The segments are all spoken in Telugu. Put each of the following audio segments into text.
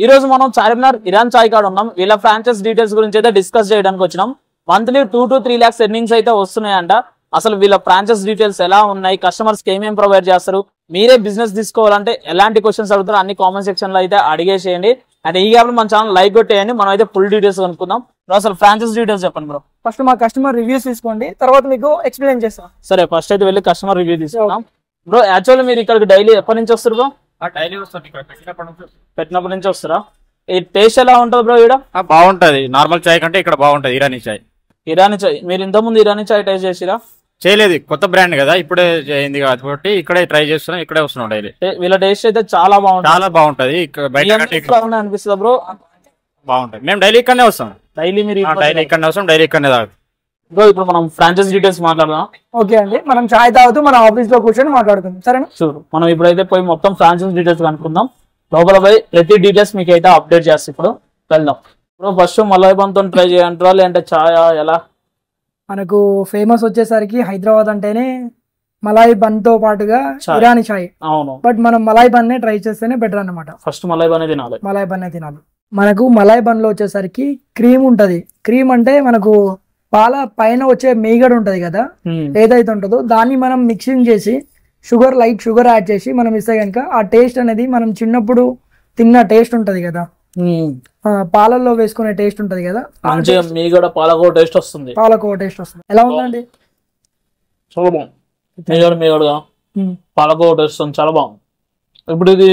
ఈ రోజు మనం చార్మినార్ ఇరాన్ చాయ్ కాడ ఉన్నాం. వీళ్ళ ఫ్రాంచైజ్ డీటెయిల్స్ గురించి అయితే డిస్కస్ చేయడానికి వచ్చినాం. మంత్లీ 2 to 3 lakhs ఎర్నింగ్స్ అయితే వస్తున్నాయంట. అసలు వీళ్ళ ఫ్రాంచైజ్ డీటెయిల్స్ ఎలా ఉన్నాయి, కస్టమర్స్ కి ఏమేమి ప్రొవైడ్ చేస్తారు, మీరే బిజినెస్ తీసుకోవాలంటే ఎలాంటి క్వశ్చన్స్ అడుగుతారో అన్ని కామెంట్ సెక్షన్ లో అయితే అడిగేసేయండి. అండ్ ఈ గ్యాప్ మన ఛానల్ లైక్ కొట్టేయండి. మనం అయితే ఫుల్ డీటెయిల్స్ కనుక్కుందాం. అసలు ఫ్రాంచైజ్ డీటెయిల్స్ చెప్పండి బ్రో. ఫస్ట్ మా కస్టమర్ రివ్యూస్ తీసుకోండి, తర్వాత మీకు ఎక్స్ప్లెయిన్ చేస్తాం. సరే, ఫస్ట్ అయితే వెళ్ళి కస్టమర్ రివ్యూ తీసుకుందాం. బ్రో యాక్చువల్లీ మీరు ఇక్కడికి డైలీ ఎప్పటి నుంచి వస్తారు బ్రో? డైలీ వస్తాం, పెట్టినప్పటి నుంచి వస్తారా? ఈ టేస్ట్ ఎలా ఉంటుంది బ్రో? ఇక్కడ బాగుంటది. నార్మల్ చాయ్ కంటే ఇక్కడ బాగుంటది. ఇరానీ చాయ్. ఇరానీ చాయ్ మీరు ఇంతకుముందు ఇరానీ చాయ్ టేస్ట్ చేసిరా? చేయలేదు, కొత్త బ్రాండ్ కదా, ఇప్పుడే అయింది కాబట్టి ఇక్కడే ట్రై చేస్తున్నాం, ఇక్కడే వస్తున్నాం డైలీ. వీళ్ళ టేస్ట్ అయితే చాలా బాగుంటుంది. చాలా బాగుంటది. అనిపిస్తుంది బ్రో. బాగుంటది. మేము డైలీ ఇక్కడనే వస్తాం. డైలీ మీరు డైలీ ఇక్కడనే వస్తాం, డైలీ ఇక్కడనే తాగుతాం. బ్రో ఇప్పుడు మనం ఫ్రాంచైజ్ డీటెయిల్స్ మాట్లాడదాం. ఓకే అండి, మనం చాయ్ తాగుతూ మన ఆఫీస్ లో కూర్చొని మాట్లాడుకుందాం, సరేనా? చూడు, మనం ఇప్పుడైతే పోయి మొత్తం ఫ్రాంచైజ్ డీటెయిల్స్ కనుక్కుందాం. లోపల పోయి ప్రతి డీటెయిల్స్ మీకు అయితే అప్డేట్ చేస్తాం. ఇప్పుడు వెళ్దాం. బ్రో ఫస్ట్ మలై బన్తో ట్రై చేయంటారా లేదంటే చాయ్ ఎలా? మనకు ఫేమస్ వచ్చేసరికి హైదరాబాద్ అంటేనే మలాయ్ బన్ తో పాటుగా ఇరానీ చాయ్. అవును, బట్ మనం మలాయ్ బన్ ట్రై చేస్తేనే బెటర్ అన్నమాట. ఫస్ట్ మలై బన్ తినాలి. మలాయ్ బన్ తినాలి. మనకు మలాయ్ బన్ లో వచ్చేసరికి క్రీమ్ ఉంటది. క్రీమ్ అంటే మనకు పాల పైన వచ్చే మీగడ ఉంటది కదా, ఏదైతే ఉంటుందో దాన్ని మనం మిక్సింగ్ చేసి లైట్ షుగర్ యాడ్ చేసి మనం ఇస్తే కనుక ఆ టేస్ట్ అనేది మనం చిన్నప్పుడు తిన్న టేస్ట్ ఉంటది కదా, పాలల్లో వేసుకునే టేస్ట్ ఉంటది కదా, మంచిగా మీగడ పాలకో టేస్ట్ వస్తుంది. పాలకో టేస్ట్ వస్తుంది. ఎలా ఉందండి? చాలా బాగుంది. మీగడగా పాలకో టేస్ట్ చాలా బాగుంది. ఇప్పుడు ఇది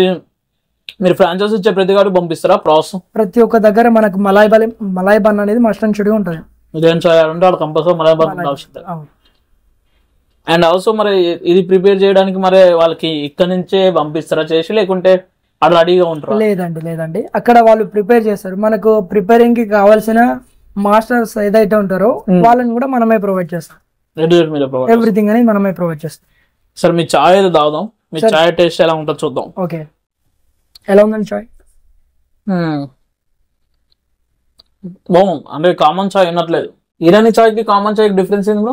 మీరు ఫ్రాంచైజ్ ఇచ్చే ప్రతి గారికి పంపిస్తారా ప్రాసెస్? ప్రతి ఒక్క దగ్గర మనకు మలాయ్ బన్ అనేది మస్ట్ అండ్ షుడ్ ఉంటది. ఇదేం చేయాలంటే వాళ్ళు కంపల్సరీ మలై బన్ అవసరం. అండ్ ఆల్సో మరి ఇది ప్రిపేర్ చేయడానికి మరి వాళ్ళకి ఇక్కడ నుంచే పంపిస్తారా చేసి, లేకుంటే అక్కడ రెడీగా ఉంటారు? లేదండి, అక్కడ వాళ్ళు ప్రిపేర్ చేస్తారు. మనకు ప్రిపేరింగ్ కి కావాల్సిన మాస్టర్స్ ఏదైతే ఉంటారో వాళ్ళని కూడా మనమే ప్రొవైడ్ చేస్తాం. ఎవ్రీథింగ్ అనేది మనమే ప్రొవైడ్ చేస్తాం. సరే, మీ చాయ్ ఏదో తాగుదాం. మీ చాయ్ టేస్ట్ ఎలా ఉంటుందో చూద్దాం. ఓకే, ఎలా ఉందండి చాయ్? బాగుంది. అంటే కామన్ చాయ్ వినట్లేదు. ఇరానీ చాయ్ కి కామన్ చాయ్ డిఫరెన్స్ ఏంది బ్రో?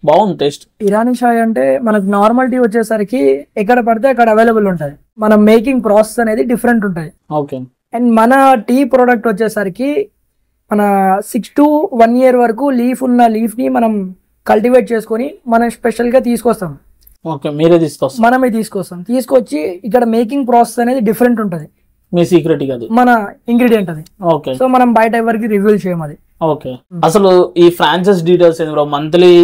బాగుంది టేస్ట్. ఇరానీ చాయ్ అంటే మనకు నార్మల్ టీ వచ్చేసరికి ఎక్కడ పడితే అక్కడ అవైలబుల్ ఉంటది. మన మేకింగ్ ప్రాసెస్ అనేది డిఫరెంట్ ఉంటది. ఓకే. అండ్ మన టీ ప్రోడక్ట్ వచ్చేసరికి మన 6 to 1 year వరకు లీఫ్ ని మనం కల్టివేట్ చేసుకొని మనం స్పెషల్ గా తీసుకొస్తాం. ఓకే, మీరే తీసుకొస్తాం? మనమే తీసుకొచ్చి ఇక్కడ మేకింగ్ ప్రాసెస్ అనేది డిఫరెంట్ ఉంటది. మీ సీక్రెట్ అది, మన ఇంగ్రీడియంట్ అది. ఓకే. సో మనం బయట ఎవరికి రివీల్ చేయము అది. ఓకే. అసలు ఈ ఫ్రాంచైజ్ డీటెయిల్స్ ఏంది బ్రో? మంత్లీ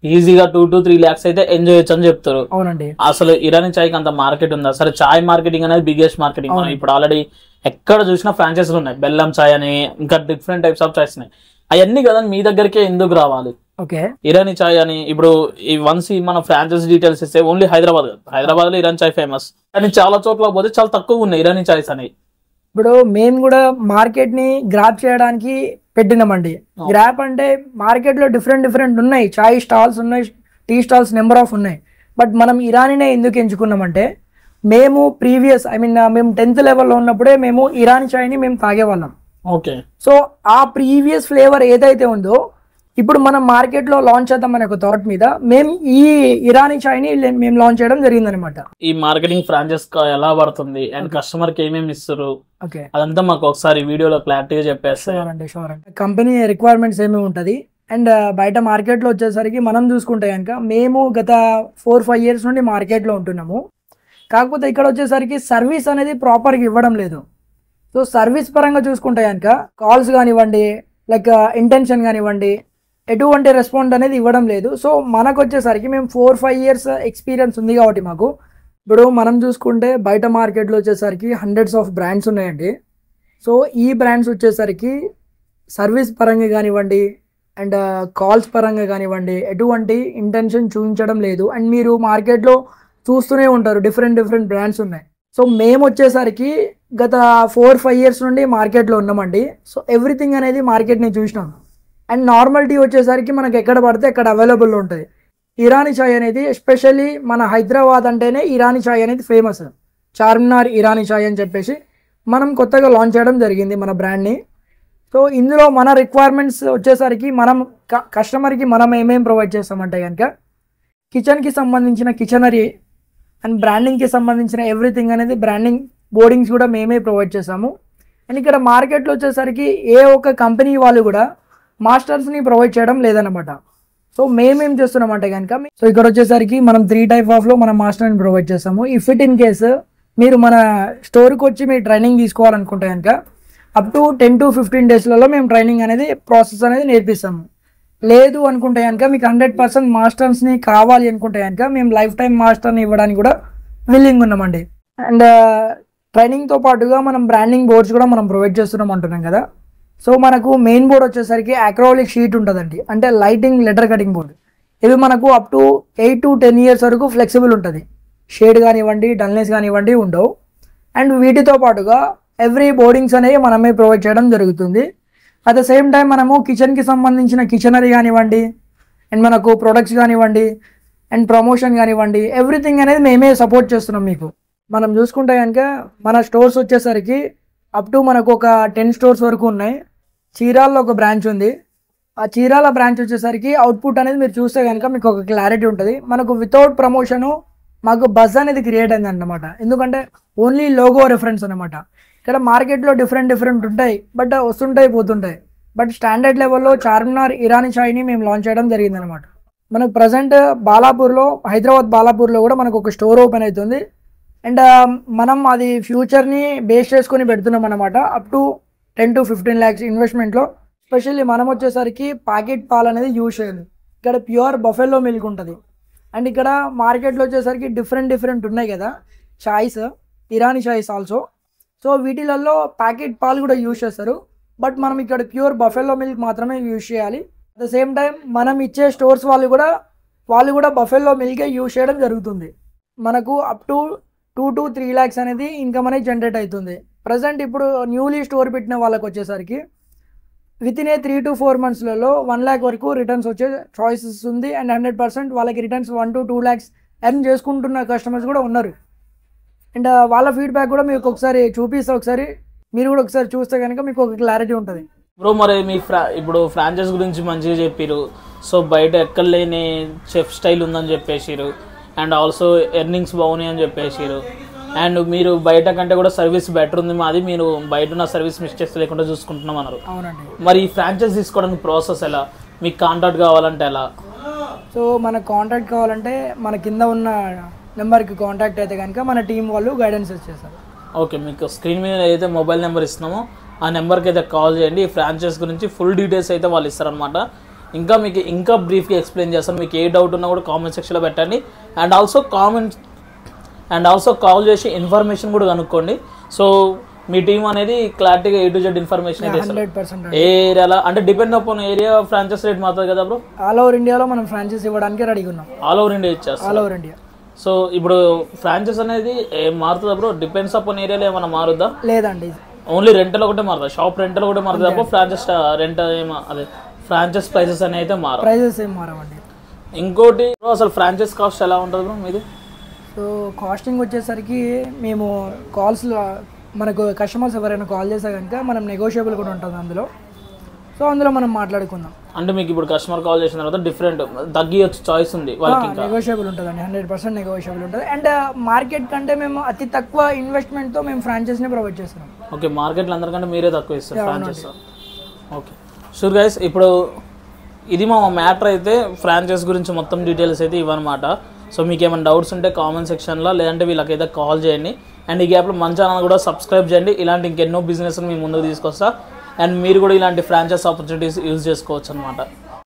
ఈజీగా 2 to 3 lakhs అయితే ఎంజాయ్ చేయొచ్చు అని చెప్తారు. అవునండి. అసలు ఇరానీ చాయ్ కి అంత మార్కెట్ ఉందా? సరే, చాయ్ మార్కెటింగ్ అనేది బిగ్గెస్ట్ మార్కెటింగ్. ఇప్పుడు ఆల్రెడీ ఎక్కడ చూసినా ఫ్రాంచైజీలు ఉన్నాయి. బెల్లం చాయ్ అని, ఇంకా డిఫరెంట్ టైప్స్ ఆఫ్ చాయ్స్ ఉన్నాయి. అవన్నీ కదా మీ దగ్గరికే ఎందుకు రావాలి? ఓకే. ఇరానీ చాయ్ అని ఇప్పుడు ఈ వన్స్ మన ఫ్రాంచైజ్ డీటెయిల్స్ ఇస్తే ఓన్లీ హైదరాబాద్ లో ఇరానీ చాయ్ ఫేమస్, కానీ చాలా చోట్ల పోతే చాలా తక్కువ ఉన్నాయి ఇరానీ చాయ్స్ అనేవి. ఇప్పుడు మేము కూడా మార్కెట్ ని గ్రాప్ చేయడానికి పెట్టినామండి. గ్రాప్ అంటే మార్కెట్ లో డిఫరెంట్ ఉన్నాయి. చాయ్ స్టాల్స్ ఉన్నాయి, టీ స్టాల్స్ నెంబర్ ఆఫ్ ఉన్నాయి. బట్ మనం ఇరానీనే ఎందుకు ఎంచుకున్నామంటే మేము మేము 10th లెవెల్లో ఉన్నప్పుడే మేము ఇరానీ చాయ్ని మేము తాగేవాళ్ళం. ఓకే. సో ఆ ప్రీవియస్ ఫ్లేవర్ ఏదైతే ఉందో ఇప్పుడు మనం మార్కెట్ లో లాంచ్ చేద్దాం అనే ఒక థాట్ మీద మేము ఈ ఇరానీ చాయ్ని మేము లాంచ్ చేయడం జరిగింది అనమాట. ఈ మార్కెటింగ్ ఫ్రాంచైజ్ ఎలా పడుతుంది అండ్ కస్టమర్ కి ఏమేమి ఇస్తారు ఓకే, అదంతా మాకు ఒకసారి వీడియోలో క్లారిటీగా చెప్పేస్తారు. షూర్ అండి. కంపెనీ రిక్వైర్మెంట్స్ ఏమేమి ఉంటది అండ్ బయట మార్కెట్ లో వచ్చేసరికి మనం చూసుకుంటే కనుక మేము గత 4-5 years నుండి మార్కెట్ లో ఉంటున్నాము. కాకపోతే ఇక్కడ వచ్చేసరికి సర్వీస్ అనేది ప్రాపర్గా ఇవ్వడం లేదు. సో సర్వీస్ పరంగా చూసుకుంటే కనుక కాల్స్ కానివ్వండి, లైక్ ఇంటెన్షన్ కానివ్వండి, ఎటువంటి రెస్పాండ్ అనేది ఇవ్వడం లేదు. సో మనకు వచ్చేసరికి మేము 4-5 years ఎక్స్పీరియన్స్ ఉంది కాబట్టి మాకు ఇప్పుడు మనం చూసుకుంటే బయట మార్కెట్లో వచ్చేసరికి హండ్రెడ్స్ ఆఫ్ బ్రాండ్స్ ఉన్నాయండి. సో ఈ బ్రాండ్స్ వచ్చేసరికి సర్వీస్ పరంగా కానివ్వండి అండ్ కాల్స్ పరంగా కానివ్వండి ఎటువంటి ఇంటెన్షన్ చూపించడం లేదు. అండ్ మీరు మార్కెట్లో చూస్తూనే ఉంటారు డిఫరెంట్ బ్రాండ్స్ ఉన్నాయి. సో మేము వచ్చేసరికి గత 4-5 years నుండి మార్కెట్లో ఉన్నామండి. సో ఎవ్రీథింగ్ అనేది మార్కెట్ని చూసినాం. అండ్ నార్మల్ టీ వచ్చేసరికి మనకు ఎక్కడ పడితే అక్కడ అవైలబుల్ ఉంటుంది. ఇరానీ చాయ్ అనేది ఎస్పెషల్లీ మన హైదరాబాద్ అంటేనే ఇరానీ చాయ్ అనేది ఫేమస్. చార్మినార్ ఇరానీ చాయ్ అని చెప్పేసి మనం కొత్తగా లాంచ్ చేయడం జరిగింది మన బ్రాండ్ని. సో ఇందులో మన రిక్వైర్మెంట్స్ వచ్చేసరికి మనం కస్టమర్కి మనం ఏమేమి ప్రొవైడ్ చేస్తామంటే కనుక కిచెన్కి సంబంధించిన కిచెనరీ అండ్ బ్రాండింగ్కి సంబంధించిన ఎవ్రీథింగ్ అనేది బ్రాండింగ్ బోర్డింగ్స్ కూడా మేమే ప్రొవైడ్ చేసాము. అండ్ ఇక్కడ మార్కెట్లో వచ్చేసరికి ఏ ఒక్క కంపెనీ వాళ్ళు కూడా మాస్టర్స్ని ప్రొవైడ్ చేయడం లేదన్నమాట. సో మేమేం చేస్తున్నామంటే కనుక సో ఇక్కడ వచ్చేసరికి మనం 3 టైప్ ఆఫ్లో మనం మాస్టర్ని ప్రొవైడ్ చేస్తాము. ఇఫ్ ఇట్ ఇన్ కేసు మీరు మన స్టోర్కి వచ్చి మీరు ట్రైనింగ్ తీసుకోవాలనుకుంటే కనుక అప్ టు 10 to 15 డేస్లలో మేము ట్రైనింగ్ అనేది ప్రాసెస్ అనేది నేర్పిస్తాము. లేదు అనుకుంటే కనుక మీకు 100% మాస్టర్స్ని కావాలి అనుకుంటే కనుక మేము లైఫ్ టైం మాస్టర్ని ఇవ్వడానికి కూడా విల్లింగ్ ఉన్నామండి. అండ్ ట్రైనింగ్తో పాటుగా మనం బ్రాండింగ్ బోర్డ్స్ కూడా మనం ప్రొవైడ్ చేస్తున్నాం అంటున్నాం కదా. సో మనకు మెయిన్ బోర్డ్ వచ్చేసరికి అక్రాలిక్ షీట్ ఉంటుందండి, అంటే లైటింగ్ లెటర్ కటింగ్ బోర్డ్. ఇవి మనకు అప్ టు 8 to 10 years వరకు ఫ్లెక్సిబుల్ ఉంటుంది. షేడ్ కానివ్వండి, డల్నెస్ కానివ్వండి ఉండవు. అండ్ వీటితో పాటుగా ఎవ్రీ బోర్డింగ్స్ అనేవి మనమే ప్రొవైడ్ చేయడం జరుగుతుంది. అట్ ద సేమ్ టైం మనము కిచెన్కి సంబంధించిన కిచెనరీ కానివ్వండి, అండ్ మనకు ప్రొడక్ట్స్ కానివ్వండి, అండ్ ప్రమోషన్ కానివ్వండి, ఎవ్రీథింగ్ అనేది మేమే సపోర్ట్ చేస్తున్నాం మీకు. మనం చూసుకుంటే కనుక మన స్టోర్స్ వచ్చేసరికి అప్ టు మనకు ఒక 10 stores వరకు ఉన్నాయి. చీరాల్లో ఒక బ్రాంచ్ ఉంది. ఆ చీరాల బ్రాంచ్ వచ్చేసరికి అవుట్పుట్ అనేది మీరు చూస్తే కనుక మీకు ఒక క్లారిటీ ఉంటుంది. మనకు వితౌట్ ప్రమోషను మాకు బజ్ అనేది క్రియేట్ అయింది అన్నమాట. ఎందుకంటే ఓన్లీ లోగో రెఫరెన్స్ అనమాట. ఇక్కడ మార్కెట్లో డిఫరెంట్ ఉంటాయి, బట్ వస్తుంటాయి పోతుంటాయి. బట్ స్టాండర్డ్ లెవెల్లో చార్మినార్ ఇరానీ చాయ్ని మేము లాంచ్ చేయడం జరిగిందనమాట. మనకు ప్రజెంట్ బాలాపూర్లో, హైదరాబాద్ బాలాపూర్లో కూడా మనకు ఒక స్టోర్ ఓపెన్ అవుతుంది. అండ్ మనం అది ఫ్యూచర్ని బేస్ చేసుకొని పెడుతున్నాం అనమాట. అప్ టు 10 to 15 lakhs ఇన్వెస్ట్మెంట్లో. స్పెషల్లీ మనం వచ్చేసరికి ప్యాకెట్ పాలు అనేది యూజ్ చేయాలి. ఇక్కడ ప్యూర్ బఫెల్లో మిల్క్ ఉంటుంది. అండ్ ఇక్కడ మార్కెట్లో వచ్చేసరికి డిఫరెంట్ ఉన్నాయి కదా చాయ్స్, ఇరానీ చాయ్స్ ఆల్సో. సో వీటిలలో ప్యాకెట్ పాలు కూడా యూజ్ చేస్తారు. బట్ మనం ఇక్కడ ప్యూర్ బఫెల్లో మిల్క్ మాత్రమే యూజ్ చేయాలి. అట్ ద సేమ్ టైం మనం ఇచ్చే స్టోర్స్ వాళ్ళు కూడా బఫెల్లో మిల్కే యూజ్ చేయడం జరుగుతుంది. మనకు అప్ టు 2 to 3 lakhs అనేది ఇన్కమ్ అనేది జనరేట్ అవుతుంది. ప్రజెంట్ ఇప్పుడు న్యూలీ స్టోర్ పెట్టిన వాళ్ళకి వచ్చేసరికి విత్ ఇన్ 3 to 4 monthsలలో 1 lakh వరకు రిటర్న్స్ వచ్చే చాయిసెస్ ఉంది. అండ్ 100% వాళ్ళకి రిటర్న్స్ 1 to 2 lakhs ఎర్న్ చేసుకుంటున్న కస్టమర్స్ కూడా ఉన్నారు. అండ్ వాళ్ళ ఫీడ్బ్యాక్ కూడా మీకు ఒకసారి చూపిస్తే, ఒకసారి మీరు కూడా ఒకసారి చూస్తే కనుక మీకు ఒక క్లారిటీ ఉంటుంది. బ్రో మరి మీ ఇప్పుడు ఫ్రాంచైజ్ గురించి మంచిగా చెప్పారు. సో బయట ఎక్కడ లేని చెఫ్ స్టైల్ ఉందని చెప్పేసారు. అండ్ ఆల్సో ఎర్నింగ్స్ బాగున్నాయి అని చెప్పేసారు. అండ్ మీరు బయట కంటే కూడా సర్వీస్ బెటర్ ఉంది మాది, మీరు బయట ఉన్న సర్వీస్ మిస్టేక్స్ లేకుండా చూసుకుంటున్నాం అన్నారు. అవునండి. మరి ఈ ఫ్రాంచైజ్ తీసుకోవడానికి ప్రాసెస్ ఎలా, మీకు కాంటాక్ట్ కావాలంటే ఎలా? సో మనకు కాంటాక్ట్ కావాలంటే మన కింద ఉన్న నెంబర్కి కాంటాక్ట్ అయితే కనుక మన టీం వాళ్ళు గైడెన్స్ ఇచ్చేస్తారు. ఓకే, మీకు స్క్రీన్ మీద ఏదైతే మొబైల్ నెంబర్ ఇస్తున్నామో ఆ నెంబర్కి అయితే కాల్ చేయండి. ఈ ఫ్రాంచైజ్ గురించి ఫుల్ డీటెయిల్స్ అయితే వాళ్ళు ఇస్తారనమాట. ఇంకా బ్రీఫ్గా ఎక్స్ప్లెయిన్ చేస్తాను. మీకు ఏ డౌట్ ఉన్నా కూడా కామెంట్ సెక్షన్లో పెట్టండి. అండ్ ఆల్సో కాల్ చేసి ఇన్ఫర్మేషన్ కూడా కనుక్కోండి. సో మీ టీం అనేది క్లారిటీగా A to Z ఇన్ఫర్మేషన్ అయితే ఇస్తారు. 100% ఏ ఏరియాలో అంటే depend upon area franchise rate మాత్రం కదా బ్రో? ఆల్ ఓవర్ ఇండియాలో మనం ఫ్రాంచైజ్ ఇవ్వడానికి రెడీగా ఉన్నాం. ఆల్ ఓవర్ ఇండియా ఇచ్చేస్తాం. All over India. సో ఇప్పుడు ఫ్రాంచైజ్ అనేది మారుతుందా బ్రో? డిపెండ్స్ అపాన్ ఏరియాలో ఏమైనా మారుద్దా? లేదండి, ఓన్లీ రెంటల్ ఒకటే మారుతుంది, షాప్ రెంటల్ ఒకటే మారుతుంది తప్ప ఫ్రాంచైజ్ రెంట్ అదే ఫ్రాంచైజ్ ప్రైసెస్ అనేవి అయితే మారు. ప్రైజెస్ ఏం మారవండి. ఇంకోటి అసలు ఫ్రాంచైజ్ కాస్ట్ ఎలా ఉంటుంది బ్రో మీది? సో కాస్టింగ్ వచ్చేసరికి మేము కాల్స్లో మనకు కస్టమర్స్ ఎవరైనా కాల్ చేస్తే కనుక మనం నెగోషియబుల్ కూడా ఉంటుంది అందులో. సో అందులో మనం మాట్లాడుకుందాం. అంటే మీకు ఇప్పుడు కస్టమర్ కాల్ చేసిన తర్వాత డిఫరెంట్ తగ్గియొచ్చు చాయిస్ ఉంది వాళ్ళకి. నెగోషియబుల్ ఉంటుందండి, 100% నెగోషియబుల్ ఉంటుంది. అండ్ మార్కెట్ కంటే మేము అతి తక్కువ ఇన్వెస్ట్మెంట్తో మేము ఫ్రాంచైజ్ని ప్రొవైడ్ చేస్తున్నాం. ఓకే, మార్కెట్లో అందరికంటే మీరే తక్కువ ఇస్తారు ఫ్రాంచైజ్. ఓకే షూర్ గైస్, ఇప్పుడు ఇది మా మ్యాటర్ అయితే ఫ్రాంచైజ్ గురించి మొత్తం డీటెయిల్స్ అయితే ఇవన్నమాట. సో మీకు ఏమైనా డౌట్స్ ఉంటే కామెంట్ సెక్షన్లో, లేదంటే వీళ్ళకైతే కాల్ చేయండి. అండ్ ఈ గ్యాప్లో మన ఛానల్ కూడా సబ్స్క్రైబ్ చేయండి. ఇలాంటి ఇంకెన్నో బిజినెస్ మీ ముందుకు తీసుకొస్తా. అండ్ మీరు కూడా ఇలాంటి ఫ్రాంచైజ్ ఆపర్చునిటీస్ యూజ్ చేసుకోవచ్చు అనమాట.